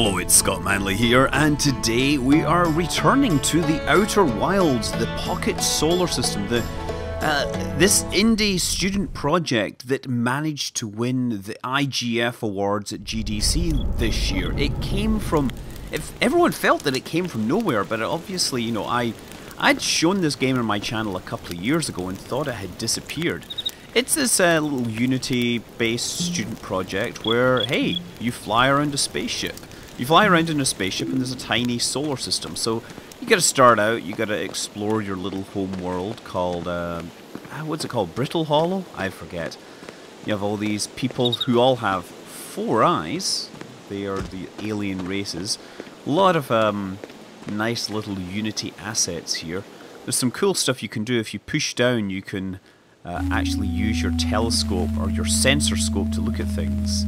Hello, it's Scott Manley here, and today we are returning to the Outer Wilds, the Pocket Solar System, this indie student project that managed to win the IGF awards at GDC this year. It came from, everyone felt that it came from nowhere, but obviously, you know, I'd shown this game on my channel a couple of years ago and thought it had disappeared. It's this little Unity-based student project where, hey, you fly around a spaceship. You fly around in a spaceship and there's a tiny solar system. So you gotta start out, you gotta explore your little home world called, what's it called? Brittle Hollow? I forget. You have all these people who all have 4 eyes. They are the alien races. A lot of nice little Unity assets here. There's some cool stuff you can do. If you push down, you can actually use your telescope or your sensor scope to look at things.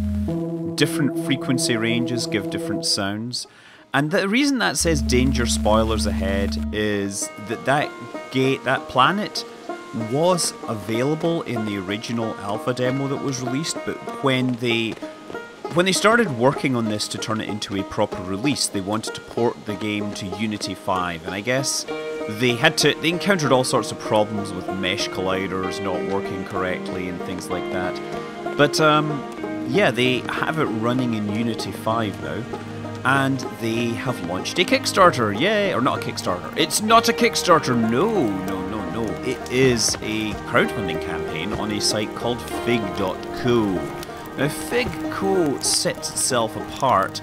Different frequency ranges give different sounds, and the reason that says danger spoilers ahead is that planet was available in the original alpha demo that was released, but when they started working on this to turn it into a proper release, they wanted to port the game to Unity 5, and I guess they encountered all sorts of problems with mesh colliders not working correctly and things like that. But yeah, they have it running in Unity 5 now, and they have launched a Kickstarter. Yay! Or not a Kickstarter. It's not a Kickstarter. No. It is a crowdfunding campaign on a site called Fig.co. Now, Fig.co sets itself apart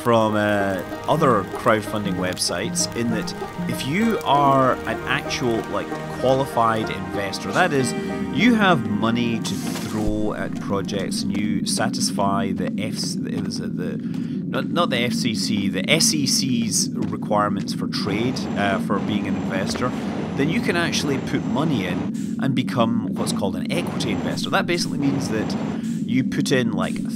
from other crowdfunding websites in that if you are an actual qualified investor, that is, you have money to throw at projects and you satisfy the SEC's requirements for trade for being an investor, then you can actually put money in and become what's called an equity investor. That basically means that you put in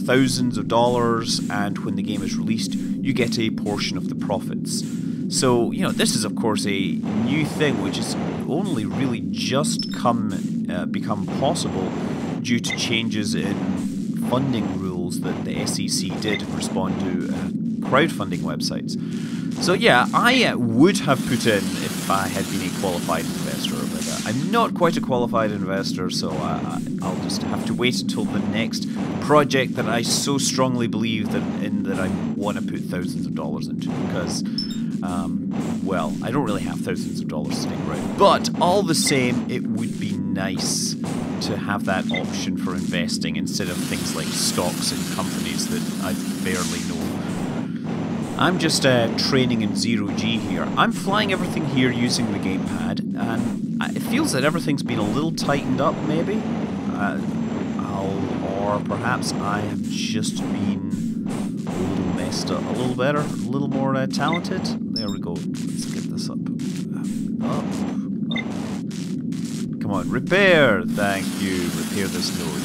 thousands of dollars, and when the game is released, you get a portion of the profits. So, you know, this is of course a new thing which has only really just become possible due to changes in funding rules that the SEC did respond to crowdfunding websites. So yeah, I would have put in if I had been a qualified investor, but I'm not quite a qualified investor, so I'll just have to wait until the next project that I so strongly believe that I want to put thousands of dollars into, because, well, I don't really have thousands of dollars sitting around. But all the same, it would be nice to have that option for investing instead of things like stocks in companies that I barely know. I'm just training in 0G here. I'm flying everything here using the gamepad, and it feels that everything's been a little tightened up, maybe. Or perhaps I have just been a little messed up, a little better, a little more talented. There we go. Let's get this up. Up. Come on, repair. Thank you. Repair this node.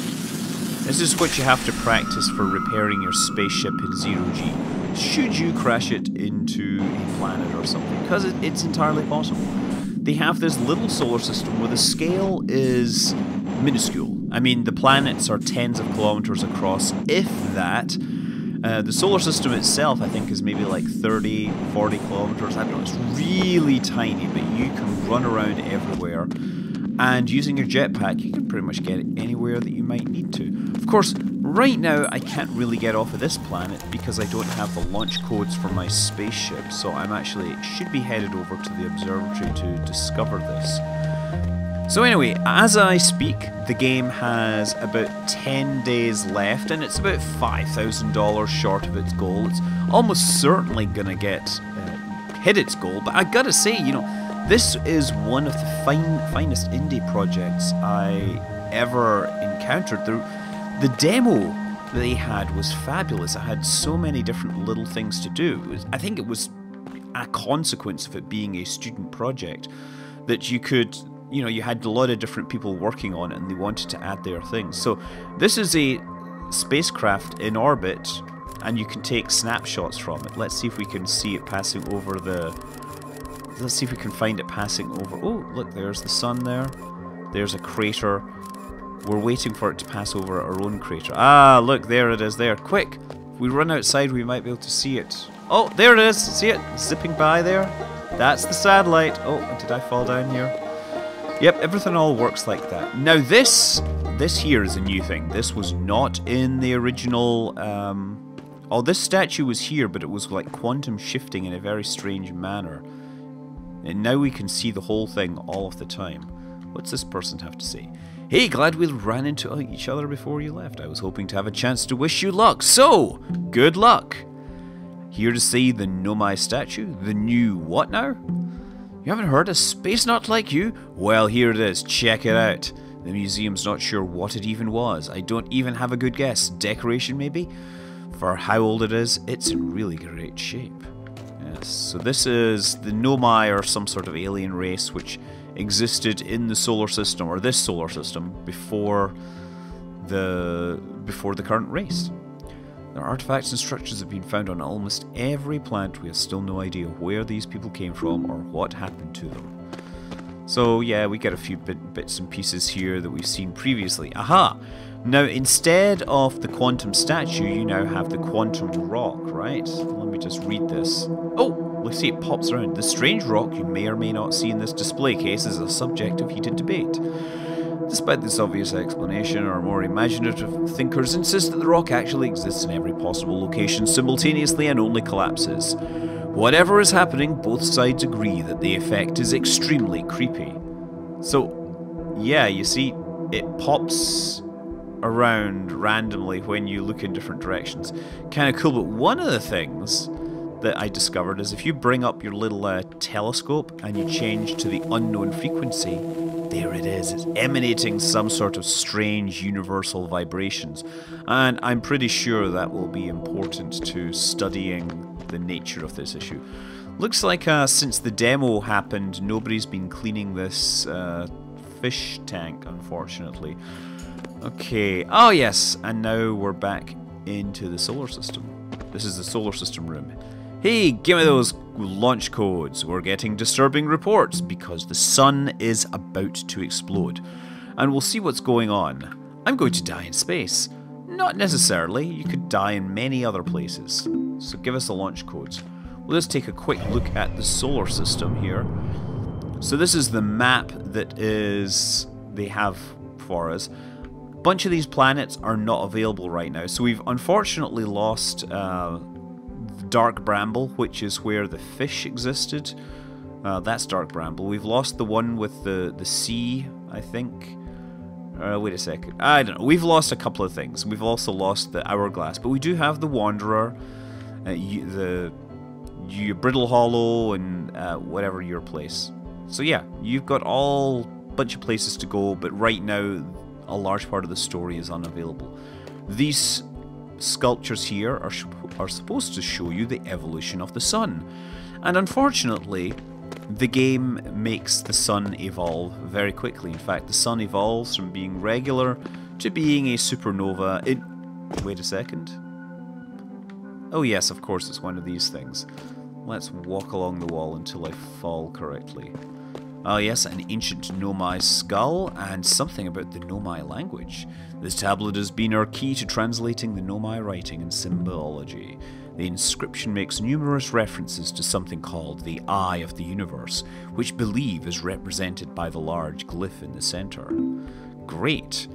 This is what you have to practice for repairing your spaceship in 0G. Should you crash it into a planet or something, because it's entirely possible. They have this little solar system where the scale is minuscule. I mean, the planets are tens of kilometers across, if that. The solar system itself, I think, is maybe 30, 40 kilometers. I don't know, it's really tiny, but you can run around everywhere. And using your jetpack, you can pretty much get it anywhere that you might need to. Of course, right now, I can't really get off of this planet because I don't have the launch codes for my spaceship, so I'm should be headed over to the observatory to discover this. So anyway, as I speak, the game has about 10 days left, and it's about $5,000 short of its goal. It's almost certainly gonna hit its goal, but I gotta say, you know, this is one of the finest indie projects I ever encountered. The demo that they had was fabulous. It had so many different little things to do. I think it was a consequence of it being a student project that you could, you know, you had a lot of different people working on it and they wanted to add their things. So this is a spacecraft in orbit and you can take snapshots from it. Let's see if we can see it passing over let's see if we can find it passing over. Oh, look, there's the sun there. There's a crater. We're waiting for it to pass over our own crater. Ah, look, there it is there. Quick, we run outside, we might be able to see it. Oh, there it is. See it? Zipping by there. That's the satellite. Oh, did I fall down here? Yep, everything all works like that. Now this here is a new thing. This was not in the original... oh, this statue was here, but it was like quantum shifting in a very strange manner. And now we can see the whole thing all of the time. What's this person have to say? Hey, glad we ran into each other before you left. I was hoping to have a chance to wish you luck. So, good luck. Here to see the Nomai statue? The new what now? You haven't heard a space nut like you? Well, here it is. Check it out. The museum's not sure what it even was. I don't even have a good guess. Decoration, maybe? For how old it is, it's in really great shape. Yes, so this is the Nomai, or some sort of alien race which existed in the solar system, or this solar system, before the current race. Their artifacts and structures have been found on almost every planet. We have still no idea where these people came from or what happened to them. So yeah, we get a few bits and pieces here that we've seen previously. Aha! Now, instead of the quantum statue, you now have the quantum rock, right? Let me just read this. Oh, let's see, it pops around. The strange rock you may or may not see in this display case is a subject of heated debate. Despite this obvious explanation, our more imaginative thinkers insist that the rock actually exists in every possible location simultaneously and only collapses. Whatever is happening, both sides agree that the effect is extremely creepy. So, yeah, you see, it pops around randomly when you look in different directions. Kind of cool, but one of the things that I discovered is if you bring up your little telescope and you change to the unknown frequency, there it is. It's emanating some sort of strange universal vibrations. And I'm pretty sure that will be important to studying the nature of this issue. Looks like since the demo happened, nobody's been cleaning this fish tank, unfortunately. Okay, oh yes, and now we're back into the solar system. This is the solar system room. Hey, give me those launch codes. We're getting disturbing reports because the sun is about to explode. And we'll see what's going on. I'm going to die in space. Not necessarily, you could die in many other places. So give us the launch codes. We'll just take a quick look at the solar system here. So this is the map that they have for us. A bunch of these planets are not available right now, so we've unfortunately lost Dark Bramble, which is where the fish existed. That's Dark Bramble. We've lost the one with the sea, I think. Wait a second. I don't know. We've lost a couple of things. We've also lost the Hourglass, but we do have the Wanderer, the Brittle Hollow, and whatever your place. So yeah, you've got all bunch of places to go, but right now a large part of the story is unavailable. These sculptures here are supposed to show you the evolution of the sun, and unfortunately the game makes the sun evolve very quickly. In fact, the sun evolves from being regular to being a supernova in... Wait a second. Oh yes, of course it's one of these things. Let's walk along the wall until I fall correctly. Oh yes, an ancient Nomai skull, and something about the Nomai language. This tablet has been our key to translating the Nomai writing and symbology. The inscription makes numerous references to something called the Eye of the Universe, which believe is represented by the large glyph in the center. Great.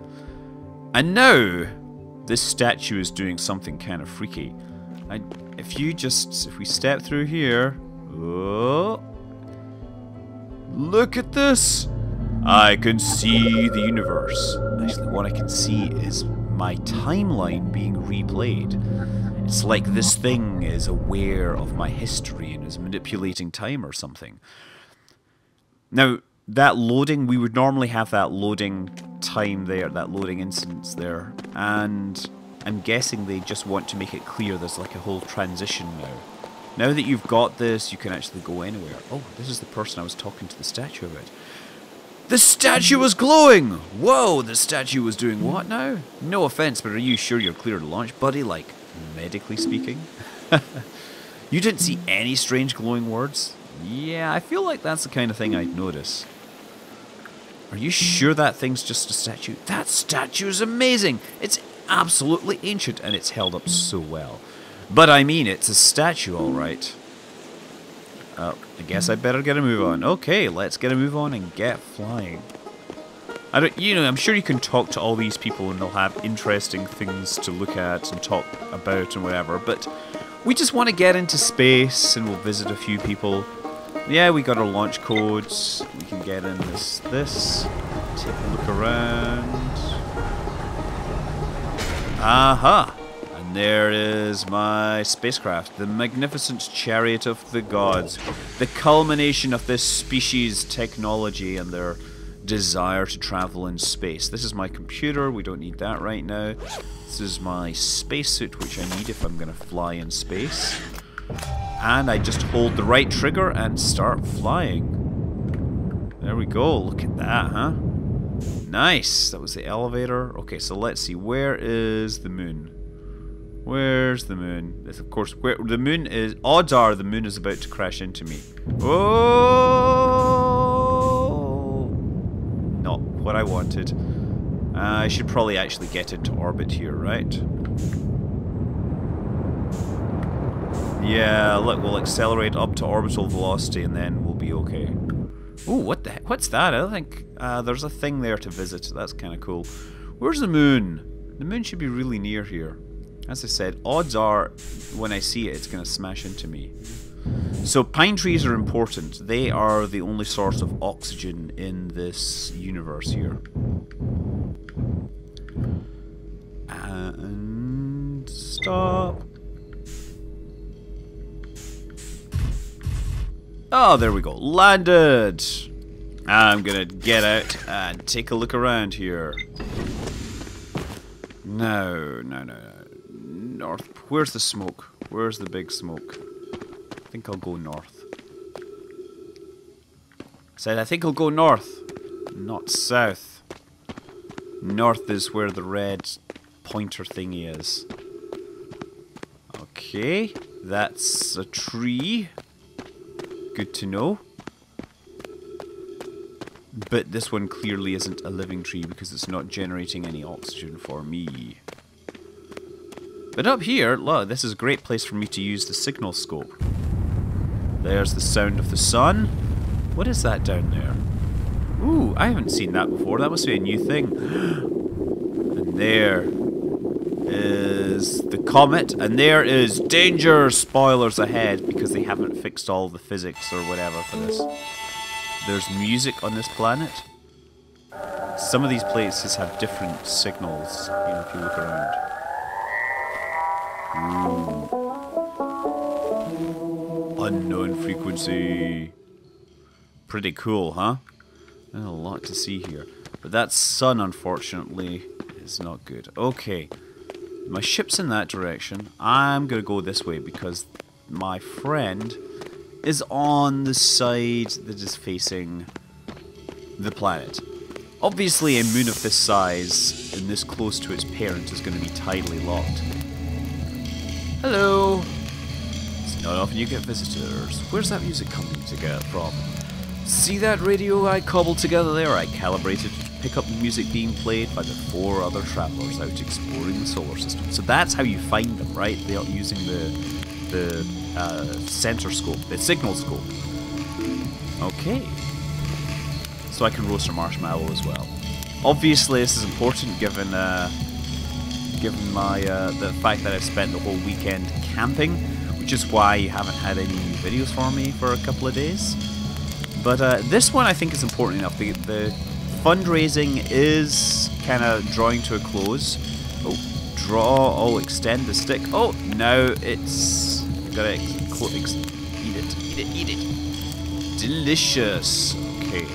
And now, this statue is doing something kind of freaky. If we step through here... Oh... Look at this! I can see the universe. Actually, what I can see is my timeline being replayed. It's like this thing is aware of my history and is manipulating time or something. Now, that loading, we would normally have that loading time there, that loading instance there, and I'm guessing they just want to make it clear there's like a whole transition now. Now that you've got this, you can actually go anywhere. Oh, this is the person I was talking to the statue about. The statue was glowing! Whoa, the statue was doing what now? No offense, but are you sure you're clear to launch, buddy? Like, medically speaking? You didn't see any strange glowing words? Yeah, I feel like that's the kind of thing I'd notice. Are you sure that thing's just a statue? That statue is amazing! It's absolutely ancient, and it's held up so well. But I mean, it's a statue, all right. I guess I better get a move on. Okay, let's get a move on and get flying. I don't, you know, I'm sure you can talk to all these people and they'll have interesting things to look at and talk about and whatever, but we just want to get into space and we'll visit a few people. Yeah, we got our launch codes. We can get in this. Take a look around. Aha! And there is my spacecraft, the magnificent chariot of the gods, the culmination of this species' technology and their desire to travel in space. This is my computer, we don't need that right now. This is my spacesuit, which I need if I'm going to fly in space. And I just hold the right trigger and start flying. There we go, look at that, huh? Nice, that was the elevator. Okay, so let's see, where is the moon? Where's the moon? This, of course, where the moon is, odds are the moon is about to crash into me. Oh! Not what I wanted. I should probably actually get into orbit here, right? Yeah, look, we'll accelerate up to orbital velocity and then we'll be okay. Ooh, what the heck? What's that? I don't think there's a thing there to visit. That's kind of cool. Where's the moon? The moon should be really near here. As I said, odds are when I see it, it's going to smash into me. So pine trees are important. They are the only source of oxygen in this universe here. And stop. Oh, there we go. Landed. I'm gonna get out and take a look around here. No. North. Where's the smoke? Where's the big smoke? I think I'll go north. I think I'll go north, not south. North is where the red pointer thingy is. Okay, that's a tree. Good to know. But this one clearly isn't a living tree because it's not generating any oxygen for me. But up here, look, this is a great place for me to use the signal scope. There's the sound of the sun. What is that down there? Ooh, I haven't seen that before. That must be a new thing. And there is the comet. And there is danger! Spoilers ahead because they haven't fixed all the physics or whatever for this. There's music on this planet. Some of these places have different signals, you know, if you look around. Ooh. Unknown frequency. Pretty cool, huh? There's a lot to see here. But that sun, unfortunately, is not good. Okay. My ship's in that direction. I'm going to go this way because my friend is on the side that is facing the planet. Obviously, a moon of this size and this close to its parent is going to be tidally locked. Hello! It's not often you get visitors. Where's that music coming from? See that radio I cobbled together there? I calibrated to pick up the music being played by the 4 other travelers out exploring the solar system. So that's how you find them, right? They're using the sensor scope, the signal scope. Okay. So I can roast a marshmallow as well. Obviously, this is important given my the fact that I've spent the whole weekend camping, which is why you haven't had any new videos for me for a couple of days. But this one I think is important enough. The fundraising is kind of drawing to a close. Oh, extend the stick. Oh, now it's gotta eat it. Delicious. Okay.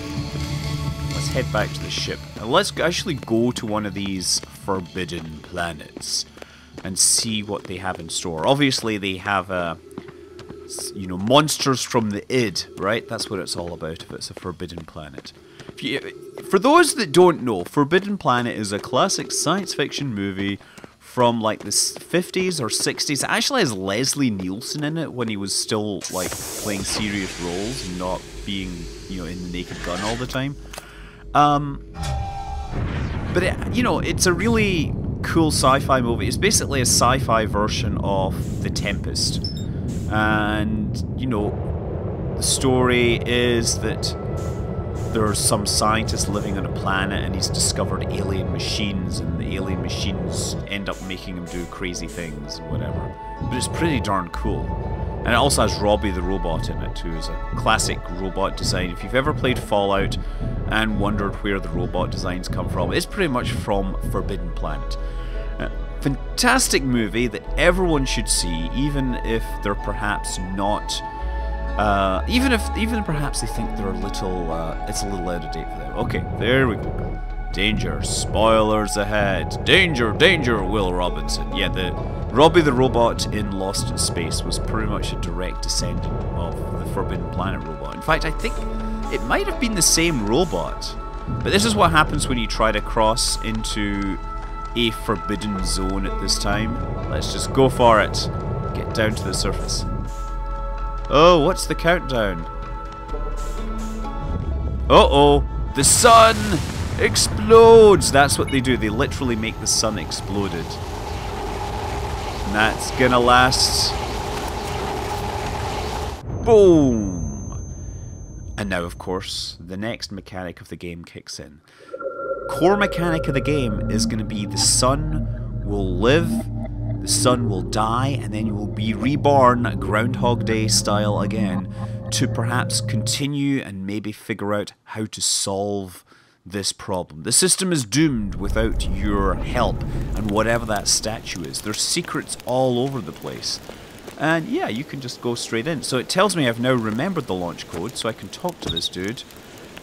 Let's head back to the ship. Now let's actually go to one of these forbidden planets and see what they have in store. Obviously, they have, you know, monsters from the id, right? That's what it's all about if it's a forbidden planet. For those that don't know, Forbidden Planet is a classic science fiction movie from like the 50s or 60s. It actually has Leslie Nielsen in it when he was still like playing serious roles and not being, you know, in the Naked Gun all the time. But it, you know, it's a really cool sci-fi movie. It's basically a sci-fi version of The Tempest. And, you know, the story is that there's some scientist living on a planet and he's discovered alien machines, and the alien machines end up making him do crazy things and whatever. But it's pretty darn cool. And it also has Robbie the Robot in it too. It's a classic robot design. If you've ever played Fallout and wondered where the robot designs come from, it's pretty much from Forbidden Planet. Fantastic movie that everyone should see, even if they're perhaps not... even perhaps they think they're a little, it's a little out of date for them. Okay, there we go. Danger, spoilers ahead. Danger, danger, Will Robinson. Yeah, the Robbie the Robot in Lost in Space was pretty much a direct descendant of the Forbidden Planet robot. In fact, I think it might have been the same robot. But this is what happens when you try to cross into a forbidden zone at this time. Let's just go for it. Get down to the surface. Oh, what's the countdown? Uh-oh, the sun explodes! That's what they do, they literally make the sun exploded. And that's gonna last... Boom! And now, of course, the next mechanic of the game kicks in. Core mechanic of the game is gonna be the sun will live, the sun will die, and then you will be reborn Groundhog Day style again to perhaps continue and maybe figure out how to solve this problem. The system is doomed without your help, and whatever that statue is. There's secrets all over the place. And yeah, you can just go straight in. So it tells me I've now remembered the launch code, so I can talk to this dude.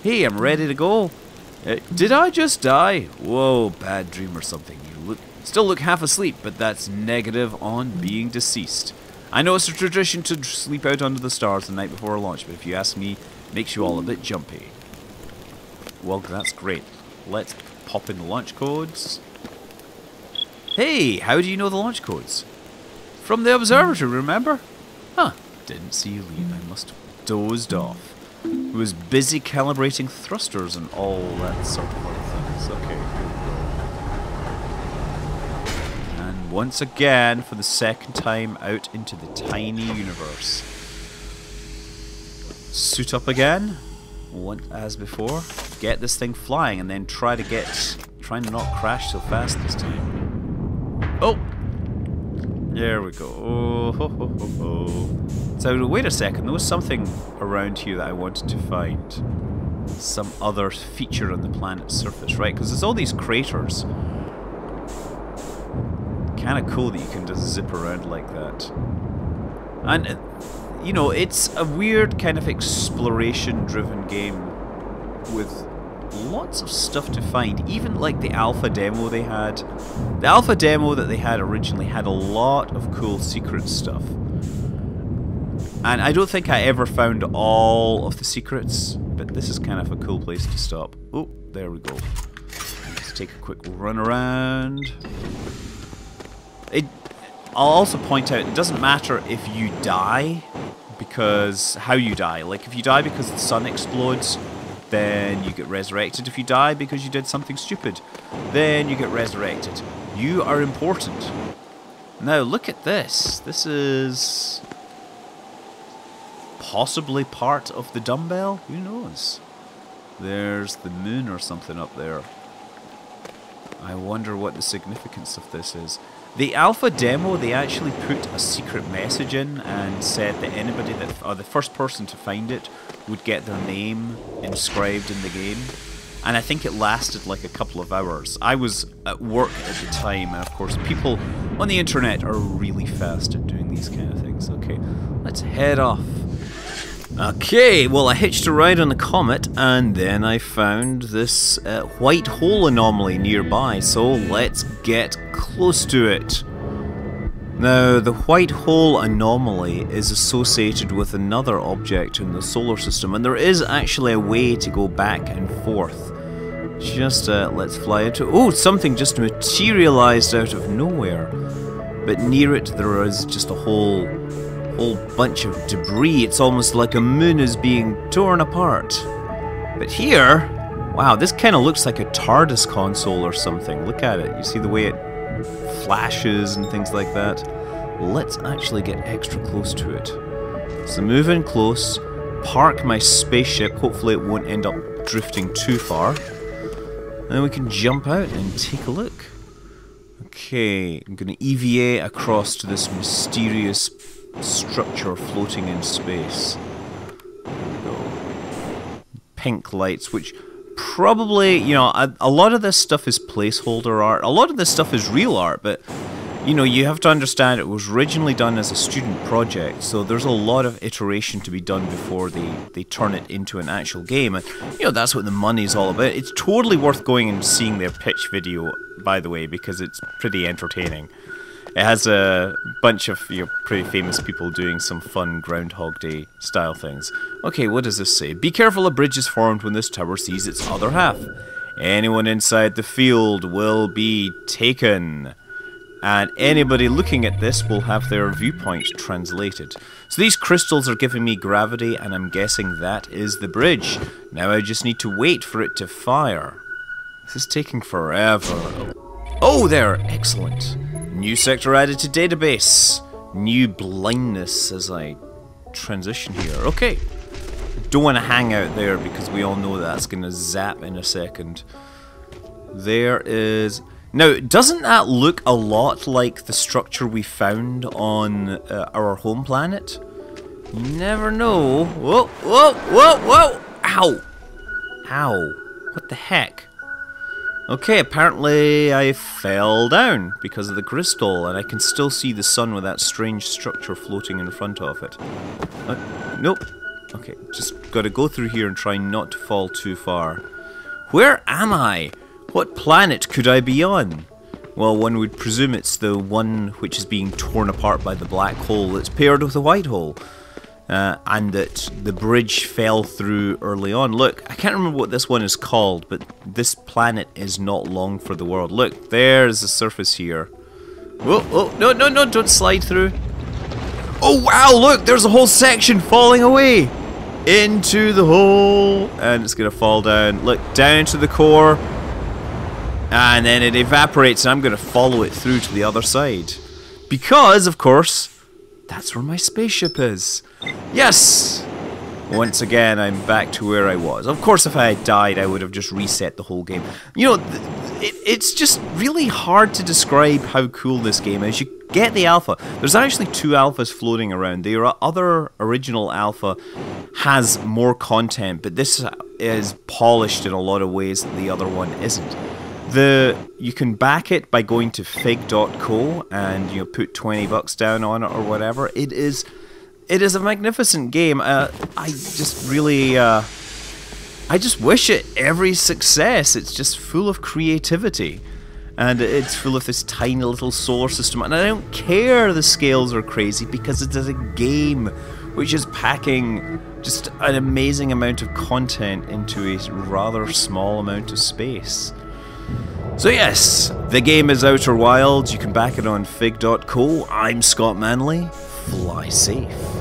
Hey, I'm ready to go. Did I just die? Whoa, bad dream or something. You still look half asleep, but that's negative on being deceased. I know it's a tradition to sleep out under the stars the night before a launch, but if you ask me, it makes you all a bit jumpy. Well, that's great. Let's pop in the launch codes. Hey, how do you know the launch codes? From the observatory, remember? Huh, didn't see you leave. I must have dozed off. I was busy calibrating thrusters and all that sort of other things. Okay, here we go. And once again, for the second time, out into the tiny universe. Suit up again. As before, get this thing flying and then try to not crash so fast this time. Oh! There we go. Oh, ho, ho, ho, ho. So wait a second, there was something around here that I wanted to find. Some other feature on the planet's surface, right? Because there's all these craters. Kind of cool that you can just zip around like that. And you know, it's a weird kind of exploration-driven game with lots of stuff to find. Even like the alpha demo they had. The alpha demo that they had originally had a lot of cool secret stuff. And I don't think I ever found all of the secrets, but this is kind of a cool place to stop. Oh, there we go. Let's take a quick run around. I'll also point out, it doesn't matter if you die, because how you die. Like, if you die because the sun explodes, then you get resurrected. If you die because you did something stupid, then you get resurrected. You are important. Now, look at this. This is possibly part of the dumbbell? Who knows? There's the moon or something up there. I wonder what the significance of this is. The alpha demo, they actually put a secret message in and said that anybody that, or the first person to find it, would get their name inscribed in the game. And I think it lasted like a couple of hours. I was at work at the time, and of course people on the internet are really fast at doing these kind of things. Okay, let's head off. Okay, well I hitched a ride on the Comet, and then I found this Whitehall Anomaly nearby, so let's get close to it. Now, the Whitehall Anomaly is associated with another object in the solar system, and there is actually a way to go back and forth. Just, let's fly into... Oh, something just materialized out of nowhere. But near it, there is just a whole bunch of debris. It's almost like a moon is being torn apart. But here... Wow, this kind of looks like a TARDIS console or something. Look at it. You see the way it flashes and things like that. Let's actually get extra close to it. So move in close, park my spaceship, hopefully it won't end up drifting too far. And then we can jump out and take a look. Okay, I'm going to EVA across to this mysterious structure floating in space. There we go. Pink lights, which probably, you know, a lot of this stuff is placeholder art. A lot of this stuff is real art, but, you know, you have to understand it was originally done as a student project, so there's a lot of iteration to be done before they turn it into an actual game. And, you know, that's what the money's all about. It's totally worth going and seeing their pitch video, by the way, because it's pretty entertaining. It has a bunch of, you know, pretty famous people doing some fun Groundhog Day style things. Okay, what does this say? Be careful, a bridge is formed when this tower sees its other half. Anyone inside the field will be taken. And anybody looking at this will have their viewpoint translated. So these crystals are giving me gravity, and I'm guessing that is the bridge. Now I just need to wait for it to fire. This is taking forever. Oh, there! Excellent. New sector added to database. New blindness as I transition here. Okay. Don't want to hang out there because we all know that's going to zap in a second. There is... Now, doesn't that look a lot like the structure we found on our home planet? You never know. Whoa, whoa, whoa, whoa! Ow! Ow. What the heck? Okay, apparently I fell down because of the crystal, and I can still see the sun with that strange structure floating in front of it. Nope. Okay, just gotta go through here and try not to fall too far. Where am I? What planet could I be on? Well, one would presume it's the one which is being torn apart by the black hole that's paired with the white hole. And that the bridge fell through early on. Look, I can't remember what this one is called, but this planet is not long for the world. Look, there's the surface here. Whoa, oh, no, no, no, don't slide through. Oh, wow, look, there's a whole section falling away into the hole. And it's going to fall down. Look, down to the core. And then it evaporates, and I'm going to follow it through to the other side. Because, of course, that's where my spaceship is. Yes! Once again, I'm back to where I was. Of course, if I had died, I would have just reset the whole game. You know, it's just really hard to describe how cool this game is. You get the alpha. There's actually 2 alphas floating around. The other original alpha has more content, but this is polished in a lot of ways that the other one isn't. You can back it by going to fig.co and, you know, put $20 down on it or whatever. It is a magnificent game. I just really I just wish it every success. It's just full of creativity, and it's full of this tiny little solar system. And I don't care the scales are crazy because it is a game which is packing just an amazing amount of content into a rather small amount of space. So yes, the game is Outer Wilds. You can back it on fig.co. I'm Scott Manley. Fly safe.